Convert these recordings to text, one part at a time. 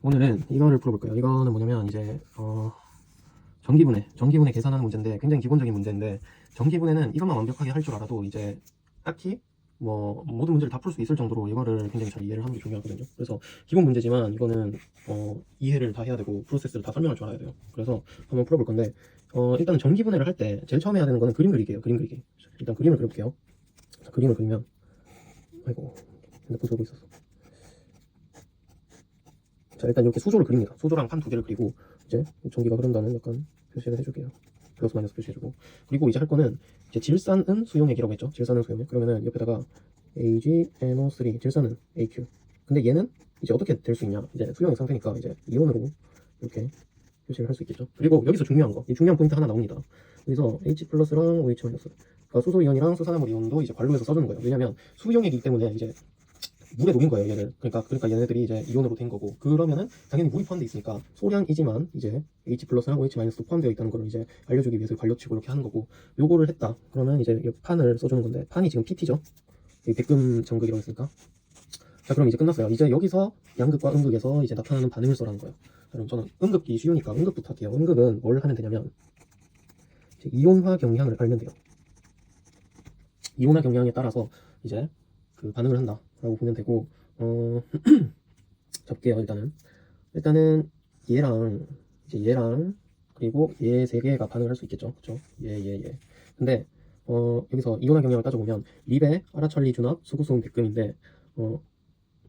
오늘은 이거를 풀어볼 거예요. 이거는 뭐냐면 이제 전기분해 계산하는 문제인데 굉장히 기본적인 문제인데 전기분해는 이것만 완벽하게 할 줄 알아도 이제 딱히 뭐 모든 문제를 다 풀 수 있을 정도로 이거를 굉장히 잘 이해를 하는 게 중요하거든요. 그래서 기본 문제지만 이거는 이해를 다 해야 되고 프로세스를 다 설명할 줄 알아야 돼요. 그래서 한번 풀어볼 건데 일단은 전기분해를 할 때 제일 처음에 해야 되는 거는 그림 그리기예요. 그림 그리기. 일단 그림을 그려볼게요. 자, 그림을 그리면 아이고 핸드폰 들고 있었어. 자, 일단 이렇게 수조를 그립니다. 수조랑 판 두 개를 그리고 이제 전기가 흐른다는 약간 표시를 해줄게요. 플러스 마이너스 표시해주고, 그리고 이제 할 거는 이제 질산은 수용액이라고 했죠. 질산은 수용액. 그러면은 옆에다가 AgNO3 질산은 AQ. 근데 얘는 이제 어떻게 될 수 있냐? 이제 수용액 상태니까 이제 이온으로 이렇게 표시를 할 수 있겠죠. 그리고 여기서 중요한 거, 이 중요한 포인트 하나 나옵니다. 여기서 H 플러스랑 OH 마이너스, 그러니까 수소 이온이랑 수산화물 이온도 이제 관로해서 써주는 거예요. 왜냐면 수용액이기 때문에 이제 물에 녹인 거예요, 얘를. 그러니까 얘네들이 이제 이온으로 된 거고, 그러면은 당연히 물이 포함되어 있으니까 소량이지만 이제 H 플러스랑 OH 마이너스도 포함되어 있다는 걸 이제 알려주기 위해서 관료치고 이렇게 하는 거고, 요거를 했다 그러면 이제 이 판을 써주는 건데, 판이 지금 PT죠. 이 백금 전극이라고 했으니까. 자, 그럼 이제 끝났어요. 이제 여기서 양극과 음극에서 이제 나타나는 반응을 써라는 거예요. 자, 그럼 저는 음극이 쉬우니까 음극부터 할게요. 음극은 뭘 하면 되냐면 이제 이온화 경향을 알면 돼요. 이온화 경향에 따라서 이제 그 반응을 한다라고 보면 되고, 잡게요. 일단은 얘랑 그리고 얘 세 개가 반응을 할 수 있겠죠. 그쵸? 얘. 근데 여기서 이온화 경향을 따져보면 립의 아라철리 준합 수구수은 백금인데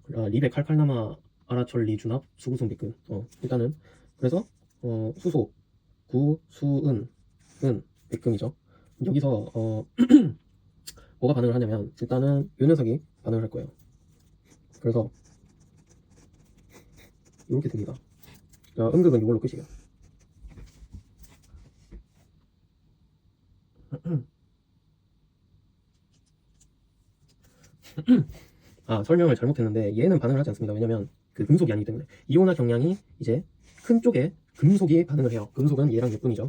립의 칼칼나마 아라철리 준합 수구수은 백금. 일단은 그래서 수소 구수은 백금이죠. 여기서 뭐가 반응을 하냐면 일단은 요 녀석이 반응을 할 거예요. 그래서 이렇게 됩니다. 음극은 이걸로 끝이에요. 설명을 잘못했는데 얘는 반응을 하지 않습니다. 왜냐면 그 금속이 아니기 때문에. 이온화 경량이 이제 큰 쪽에 금속이 반응을 해요. 금속은 얘랑 얘뿐이죠.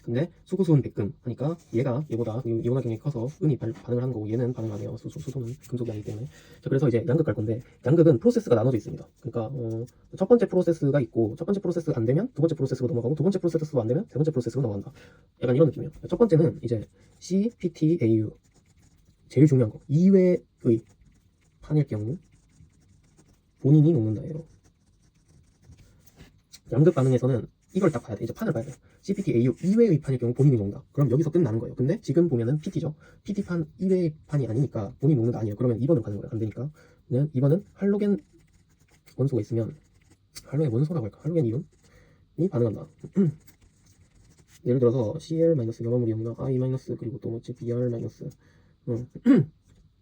근데 수구수은 백금 하니까 얘보다 이온화 경량이 커서 은이 반응을 하는 거고, 얘는 반응 안 해요. 수소는 금속이 아니기 때문에. 자, 그래서 이제 양극 갈 건데, 양극은 프로세스가 나눠져 있습니다. 그러니까 첫 번째 프로세스가 있고, 첫 번째 프로세스가 안 되면 두 번째 프로세스로 넘어가고, 두 번째 프로세스가 안 되면 세 번째 프로세스로 넘어간다. 약간 이런 느낌이에요. 첫 번째는 이제 CPTAU, 제일 중요한 거, 이외의 판일 경우 본인이 녹는다예요. 양극 반응에서는 이걸 딱 봐야 돼. 이제 판을 봐야 돼. CPT-AU 이외의 판일 경우 본인이 녹는다. 그럼 여기서 끝나는 거예요. 근데 지금 보면은 PT죠. PT판 이외의 판이 아니니까 본인이 녹는다 아니에요. 그러면 2번으로 가는 거예요. 안 되니까. 2번은 할로겐 원소가 있으면, 할로겐 원소라고 할까? 할로겐 이온이 반응한다. 예를 들어서 Cl- 염화물 이온이나 I- 그리고 또 Br-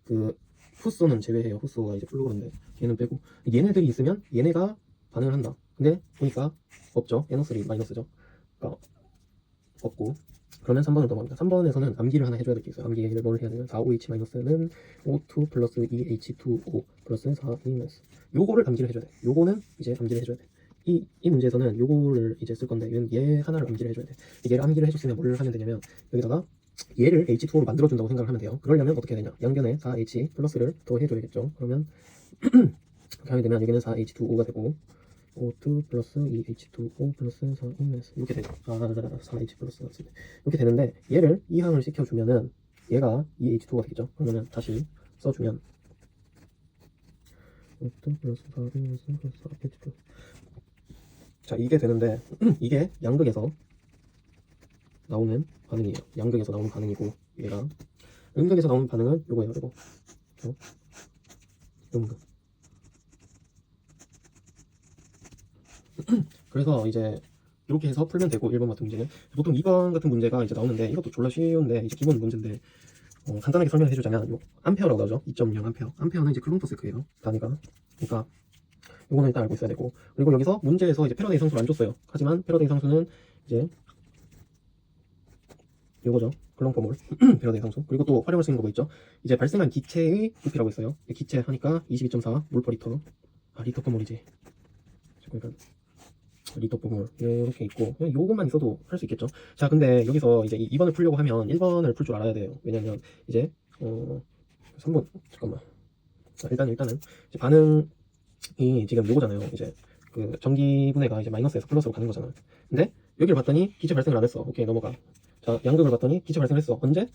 그 후소는 제외해요. 후소가 이제 플루로인데 얘는 빼고, 얘네들이 있으면 얘네가 반응을 한다. 근데 보니까 없죠. NO3 마이너스죠. 그러니까 없고, 그러면 3번을 넘어갑니다. 3번에서는 암기를 하나 해줘야 될 게 있어요. 암기를 뭘 해야 되냐면 4OH 마이너스는 O2 플러스 2H2O 플러스 4E 요거를 암기를 해줘야 돼. 요거는 이제 암기를 해줘야 돼. 이 문제에서는 요거를 이제 쓸 건데, 얘 하나를 암기를 해줘야 돼. 얘를 암기를 해줬으면 뭘 하면 되냐면 여기다가 얘를 H2O로 만들어준다고 생각을 하면 돼요. 그러려면 어떻게 해야 되냐? 양변에 4H 플러스를 더 해줘야겠죠. 그러면 이렇게 하게 되면 여기는 4H2O가 되고, O2 플러스 2H2O 플러스 4 이렇게 되죠. 4H 플러스 이렇게 되는데, 얘를 이항을 시켜주면은 얘가 2H2가 되겠죠. 그러면은 다시 써주면 O2 플러스 4 플러스 4H2. 자, 이게 되는데 이게 양극에서 나오는 반응이에요. 양극에서 나오는 반응이고, 얘가 음극에서 나오는 반응은 요거예요. 요거 음극. 그래서 이제 이렇게 해서 풀면 되고, 1번 같은 문제는. 보통 2번 같은 문제가 이제 나오는데, 이것도 졸라 쉬운데 이제 기본 문제인데 간단하게 설명해 주자면 요 암페어라고 나오죠. 2.0 암페어. 암페어는 이제 클론토스크예요. 단위가. 그러니까 요거는 일단 알고 있어야 되고, 그리고 여기서 문제에서 이제 패러데이 상수를 안 줬어요. 하지만 패러데이 상수는 이제 요거죠. 클론포몰 패러데이 상수. 그리고 또 활용할 수 있는 거 있죠. 이제 발생한 기체의 부피라고 했어요. 기체 하니까 22.4 몰 퍼 리터. 리터 퍼 몰이지. 그러니까 리터 퍼몰 이렇게 있고, 그냥 요것만 있어도 할 수 있겠죠. 자, 근데 여기서 이제 2번을 풀려고 하면 1번을 풀 줄 알아야 돼요. 왜냐면 이제 3번 잠깐만. 자, 일단은 이제 반응이 지금 요거잖아요. 이제 그 전기분해가 이제 마이너스에서 플러스로 가는 거잖아. 근데 여기를 봤더니 기체 발생을 안 했어. 오케이, 넘어가. 자, 양극을 봤더니 기체 발생을 했어. 언제?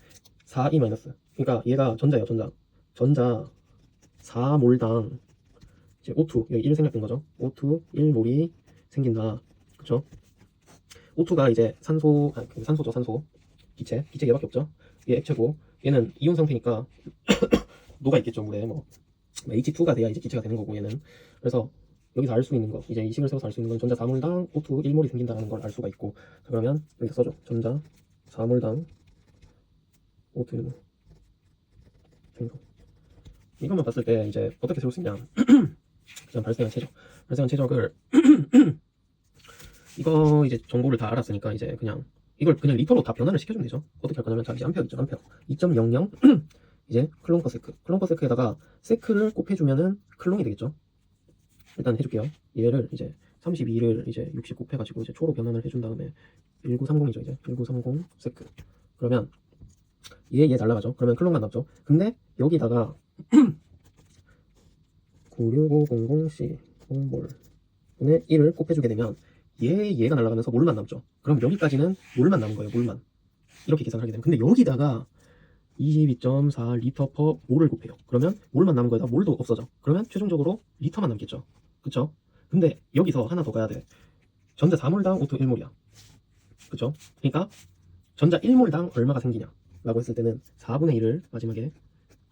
4E 마이너스. 그러니까 얘가 전자예요, 전자. 전자 4몰당 이제 O2, 여기 1 생략된 거죠. O2 1몰이 생긴다. 그쵸? O2가 이제 산소죠, 산소. 기체 얘밖에 없죠. 얘 액체고, 얘는 이온 상태니까 녹아 있겠죠, 물에. 뭐 H2가 돼야 이제 기체가 되는 거고, 얘는. 그래서 여기서 알 수 있는 거, 이제 이 식을 세워서 알 수 있는 건 전자 4몰당 O2 1몰이 생긴다는 걸 알 수가 있고, 그러면 여기서 써줘. 전자 4몰당 O2 1몰 생성. 이것만 봤을 때 이제 어떻게 세울 수 있냐? 그냥 발생한 최적을 이거 이제 정보를 다 알았으니까 이제 이걸 그냥 리터로 다 변환을 시켜주면 되죠. 어떻게 할 거냐면, 자, 이제 암페어 있죠, 암페어 2.00 이제 클론 퍼 세크에다가 세크를 곱해주면은 클론이 되겠죠. 일단 해줄게요. 얘를 이제 32를 이제 60 곱해가지고 이제 초로 변환을 해준 다음에 1930이죠. 이제 1930 세크. 그러면 얘 날라가죠. 그러면 클론만 남죠. 근데 여기다가 96500C 몰 분의 1을 곱해주게 되면 얘가 날아가면서 몰만 남죠. 그럼 여기까지는 몰만 남은 거예요. 몰만. 이렇게 계산을 하게 되면. 근데 여기다가 22.4 리터 퍼 몰을 곱해요. 그러면 몰만 남은 거에다 몰도 없어져. 그러면 최종적으로 리터만 남겠죠. 그쵸? 근데 여기서 하나 더 가야 돼. 전자 4몰당 O2 1몰이야. 그쵸? 그러니까 전자 1몰당 얼마가 생기냐 라고 했을 때는 4분의 1을 마지막에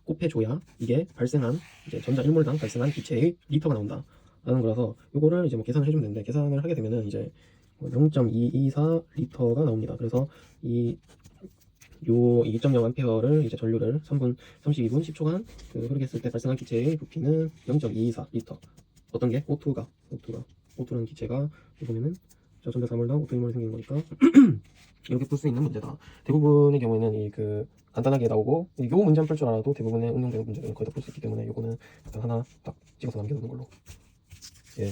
곱해줘야 이게 발생한 이제 전자 1몰당 발생한 기체의 리터가 나온다 라는 거라서 요거를 이제 뭐 계산을 해주면 되는데, 계산을 하게 되면은 이제 0.224 리터가 나옵니다. 그래서 요 2.0 암페어를 이제 전류를 3분 32분 10초간 흐르게 했을 때 발생한 기체의 부피는 0.224 리터. 어떤 게? O2라는 기체가 보면은 전자 4몰당 O2 1몰이 생기는 거니까 이렇게 풀 수 있는 문제다. 대부분의 경우에는 이 간단하게 나오고, 요 문제만 풀 줄 알아도 대부분의 응용되는 문제들은 거의 다 풀 수 있기 때문에 요거는 일단 하나 딱 찍어서 남겨두는 걸로. 예.